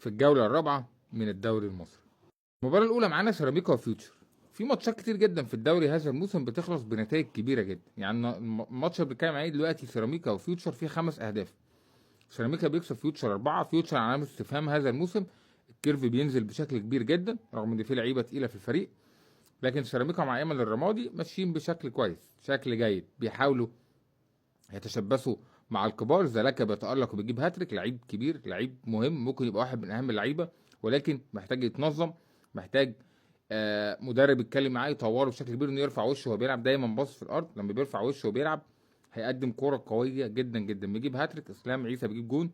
في الجولة الرابعة من الدوري المصري. المباراة الأولى معانا سيراميكا وفيوتشر. في ماتشات كتير جدا في الدوري هذا الموسم بتخلص بنتائج كبيرة جدا، يعني الماتش اللي بنتكلم عليه دلوقتي سيراميكا وفيوتشر فيه 5 أهداف. سيراميكا بيكسب فيوتشر 4، فيوتشر علامة استفهام هذا الموسم، الكيرف بينزل بشكل كبير جدا رغم ان في لعيبة تقيلة في الفريق، لكن سيراميكا مع ايمن الرمادي ماشيين بشكل كويس، شكل جيد، بيحاولوا يتشبثوا مع الكبار. زلاكا بيتألق وبيجيب هاتريك، لعيب كبير، لعيب مهم، ممكن يبقى واحد من اهم اللعيبه، ولكن محتاج يتنظم، محتاج مدرب يتكلم معاه يطوره بشكل كبير، انه يرفع وشه وهو بيلعب، دايما باص في الارض. لما بيرفع وشه وبيلعب هيقدم كوره قويه جدا جدا، بيجيب هاتريك. اسلام عيسى بيجيب جون.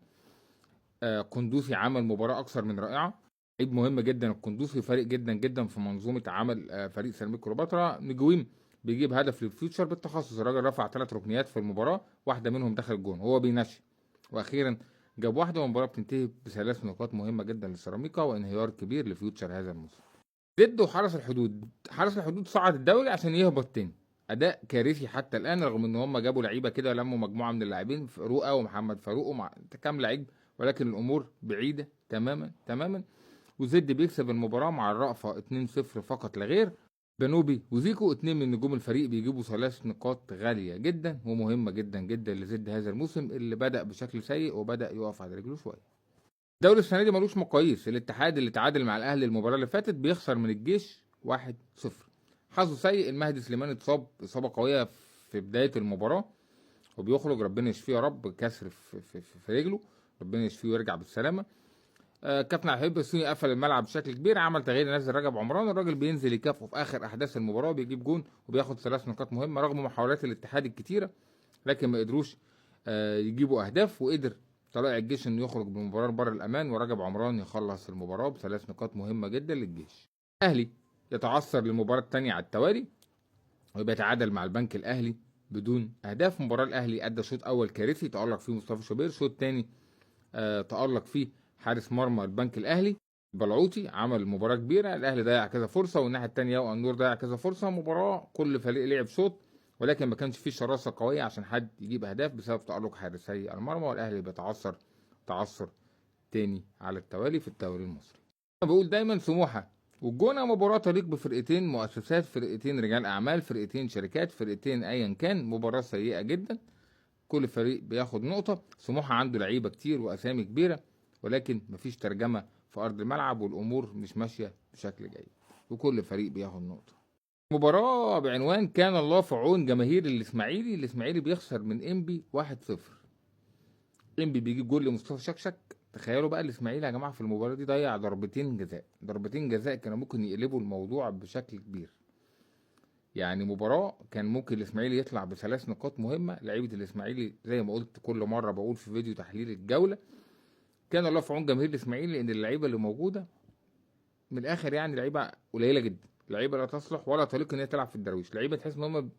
قندوسي عمل مباراه اكثر من رائعه، لعيب مهم جدا القندوسي، فارق جدا جدا في منظومه عمل فريق سيراميكا كليوباترا. نجويم بيجيب هدف للفيوتشر بالتخصص، الراجل رفع 3 ركنيات في المباراه، واحده منهم دخل الجون، هو بينشي، واخيرا جاب واحده، والمباراه بتنتهي ب3 نقاط مهمه جدا للسيراميكا، وانهيار كبير لفيوتشر هذا الموسم. زد وحرس الحدود. حرس الحدود صعد الدوري عشان يهبط تاني، اداء كارثي حتى الان، رغم ان هم جابوا لعيبه كده، لموا مجموعه من اللاعبين، رؤى ومحمد فاروق ومع كام لعيب، ولكن الامور بعيده تماما تماما. وزد بيكسب المباراه مع الرأفه 2-0 فقط لا غير. بنوبي وزيكو 2 من نجوم الفريق بيجيبوا 3 نقاط غاليه جدا ومهمه جدا جدا لزد هذا الموسم، اللي بدأ بشكل سيء وبدأ يقف على رجله شويه. الدوري السنه دي ملوش مقاييس. الاتحاد اللي تعادل مع الاهلي المباراه اللي فاتت بيخسر من الجيش 1-0. حظه سيء، المهدي سليمان اتصاب اصابه قويه في بدايه المباراه وبيخرج، ربنا يشفيه يا رب، كسر في رجله، ربنا يشفيه ويرجع بالسلامه. كابتن عبد السوني قفل الملعب بشكل كبير، عمل تغيير، نزل رجب عمران، الراجل بينزل يكافئه في اخر احداث المباراه، بيجيب جون وبياخد 3 نقاط مهمه رغم محاولات الاتحاد الكتيره، لكن ما قدروش يجيبوا اهداف. وقدر طلائع الجيش انه يخرج بالمباراه بره الامان، ورجب عمران يخلص المباراه ب3 نقاط مهمه جدا للجيش. الاهلي يتعثر للمباراه الثانيه على التوالي ويبقى يتعادل مع البنك الاهلي بدون اهداف. مباراه الاهلي ادى شوط اول كارثي، تالق فيه مصطفى شوبير، شوط ثاني تالق فيه حارس مرمى البنك الاهلي بلعوتي، عمل مباراه كبيره. الاهلي ضيع كذا فرصه، والناحيه الثانيه والنور ضيع كذا فرصه. مباراه كل فريق لعب شوط، ولكن ما كانش فيه شراسه قويه عشان حد يجيب اهداف بسبب تالق حارسي المرمى، والاهلي بيتعثر تعثر تاني على التوالي في الدوري المصري. انا بقول دايما سموحه والجونه مباراه تليق بفرقتين مؤسسات، فرقتين رجال اعمال، فرقتين شركات، فرقتين ايا كان، مباراه سيئه جدا، كل فريق بياخد نقطه. سموحه عنده لعيبه كتير واسامي كبيره، ولكن مفيش ترجمه في ارض الملعب، والامور مش ماشيه بشكل جيد، وكل فريق بياخد نقطه. مباراة بعنوان كان الله في عون جماهير الاسماعيلي. الاسماعيلي بيخسر من انبي 1-0. انبي بيجيب جول لمصطفى شكشك. تخيلوا بقى الاسماعيلي يا جماعه في المباراه دي ضيع ضربتين جزاء، ضربتين جزاء كانوا ممكن يقلبوا الموضوع بشكل كبير. يعني مباراه كان ممكن الاسماعيلي يطلع ب3 نقاط مهمه. لعيبه الاسماعيلي زي ما قلت كل مره بقول في فيديو تحليل الجوله، كان الله في عون جماهير الاسماعيلي، لان اللعيبه اللي موجوده من الاخر يعني لعيبه قليله جدا، لعيبه لا تصلح ولا تليق ان هي تلعب في الدرويش، لعيبه تحس ان هم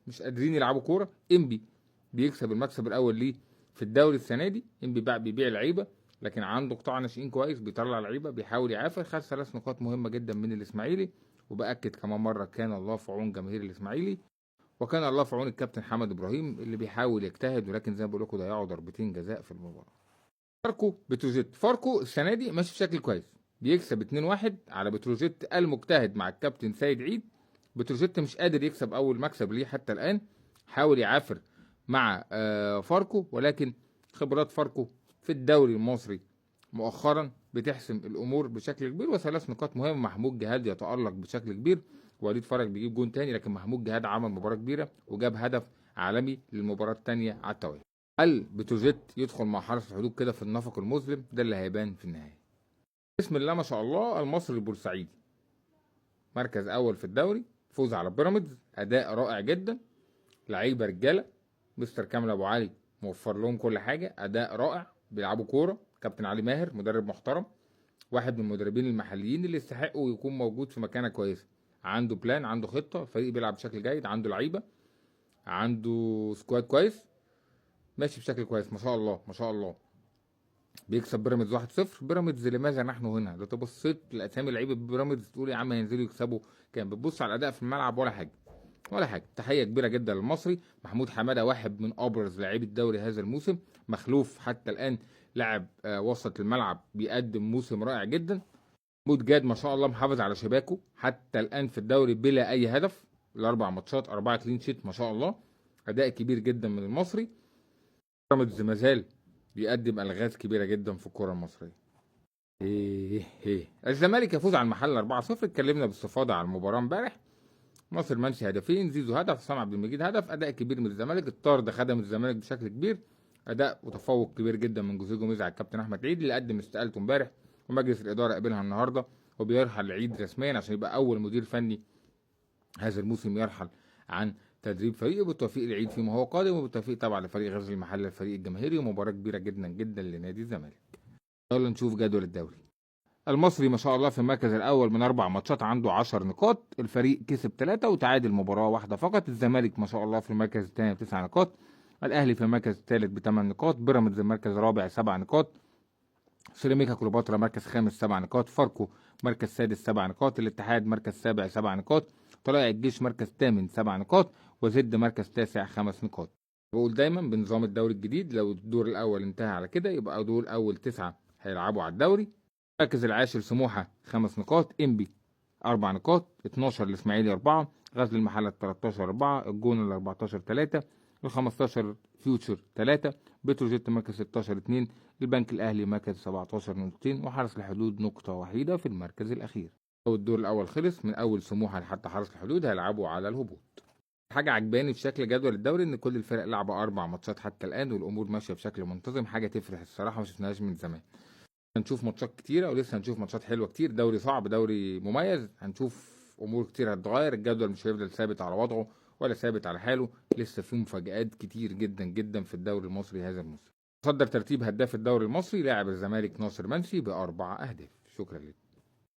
مش قادرين يلعبوا كوره. انبي بيكسب المكسب الاول ليه في الدوري السنه دي. انبي بقى بيبيع لعيبه، لكن عنده قطاع ناشئين كويس، بيطلع لعيبه، بيحاول يعافر. خد 3 نقاط مهمه جدا من الاسماعيلي، وباكد كمان مره كان الله في عون جماهير الاسماعيلي، وكان الله في عون الكابتن حمد ابراهيم اللي بيحاول يجتهد، ولكن زي ما بقول لكم ضيعوا ضربتين جزاء في المباراه. فاركو بتروجيت. فاركو السنه دي ماشي بشكل كويس، بيكسب 2-1 على بتروجيت المجتهد مع الكابتن سيد عيد. بتروجيت مش قادر يكسب اول مكسب ليه حتى الان، حاول يعافر مع فاركو، ولكن خبرات فاركو في الدوري المصري مؤخرا بتحسم الامور بشكل كبير. و3 نقاط مهمه. محمود جهاد يتالق بشكل كبير، وليد فرج بيجيب جون تاني، لكن محمود جهاد عمل مباراه كبيره وجاب هدف عالمي للمباراه الثانيه على التوالي. هل بتروجيت يدخل مع حرس الحدود كده في النفق المظلم؟ ده اللي هيبان في النهايه. بسم الله ما شاء الله، المصري البورسعيدي مركز اول في الدوري، فوز على بيراميدز، اداء رائع جدا، لعيبه رجاله، مستر كامل ابو علي موفر لهم كل حاجه، اداء رائع، بيلعبوا كوره. كابتن علي ماهر مدرب محترم، واحد من المدربين المحليين اللي يستحقوا يكون موجود في مكانه كويسه، عنده بلان، عنده خطه، الفريق بيلعب بشكل جيد، عنده لعيبه، عنده سكواد كويس، ماشي بشكل كويس، ما شاء الله ما شاء الله. بيكسب بيراميدز 1-0. بيراميدز لماذا نحن هنا؟ لو تبصيت لاسامي لعيبه بيراميدز تقول يا عم هينزلوا يكسبوا، كان بتبص على الاداء في الملعب ولا حاجه ولا حاجه. تحيه كبيره جدا للمصري. محمود حماده واحد من ابرز لاعبي الدوري هذا الموسم، مخلوف حتى الان لاعب وسط الملعب بيقدم موسم رائع جدا. محمود جاد ما شاء الله محافظ على شباكه حتى الان في الدوري بلا اي هدف، الاربع ماتشات 4 كلين شيت ما شاء الله، اداء كبير جدا من المصري. بيراميدز ما زال بيقدم الغاز كبيره جدا في الكره المصريه. الزمالك يفوز على المحل 4-0. اتكلمنا باستفاضه على المباراه امبارح. ناصر منسي هدفين، زيزو هدف، حسام عبد المجيد هدف. اداء كبير من الزمالك، الطرد خدم الزمالك بشكل كبير. اداء وتفوق كبير جدا من جوزيه جوميز على الكابتن احمد عيد اللي قدم استقالته امبارح، ومجلس الاداره قابلها النهارده، وبيرحل العيد رسميا عشان يبقى اول مدير فني هذا الموسم يرحل عن تدريب فريقه. بالتوفيق للعيد فيما هو قادم، وبالتوفيق طبعا لفريق غزل المحله الفريق الجماهيري، ومباراه كبيره جدا جدا لنادي الزمالك. يلا نشوف جدول الدوري. المصري ما شاء الله في المركز الاول من 4 ماتشات عنده 10 نقاط، الفريق كسب 3 وتعادل مباراه واحده فقط. الزمالك ما شاء الله في المركز الثاني ب9 نقاط، الاهلي في المركز الثالث ب8 نقاط، بيراميدز المركز الرابع 7 نقاط، سيراميكا كليوباترا مركز خامس 7 نقاط، فاركو مركز سادس 7 نقاط، الاتحاد مركز سابع 7 نقاط، طلائع الجيش مركز ثامن 7 نقاط، وزد مركز تاسع 5 نقاط. بقول دايما بنظام الدوري الجديد لو الدور الاول انتهى على كده يبقى دول اول 9 هيلعبوا على الدوري. المركز العاشر سموحه 5 نقاط، انبي 4 نقاط، 12 الاسماعيلي 4، غزل المحله 13 4، الجونه 14 3، ال 15 فيوتشر 3، بتروجيت مركز 16 2، البنك الاهلي مركز 17 نقطتين، وحرس الحدود نقطه وحيده في المركز الاخير. الدور الاول خلص، من اول سموحه لحد حرس الحدود هيلعبوا على الهبوط. حاجه عجباني في شكل جدول الدوري ان كل الفرق لعبه 4 ماتشات حتى الان، والامور ماشيه بشكل منتظم، حاجه تفرح الصراحه ما شفناهاش من زمان. هنشوف ماتشات كتيره، ولسه هنشوف ماتشات حلوه كتير. دوري صعب، دوري مميز، هنشوف امور كتير هتتغير. الجدول مش هيفضل ثابت على وضعه ولا ثابت على حاله، لسه في مفاجآت كتير جدا جدا في الدوري المصري هذا الموسم. صدر ترتيب هداف الدوري المصري لاعب الزمالك ناصر منسي ب4 أهداف. شكرا لك.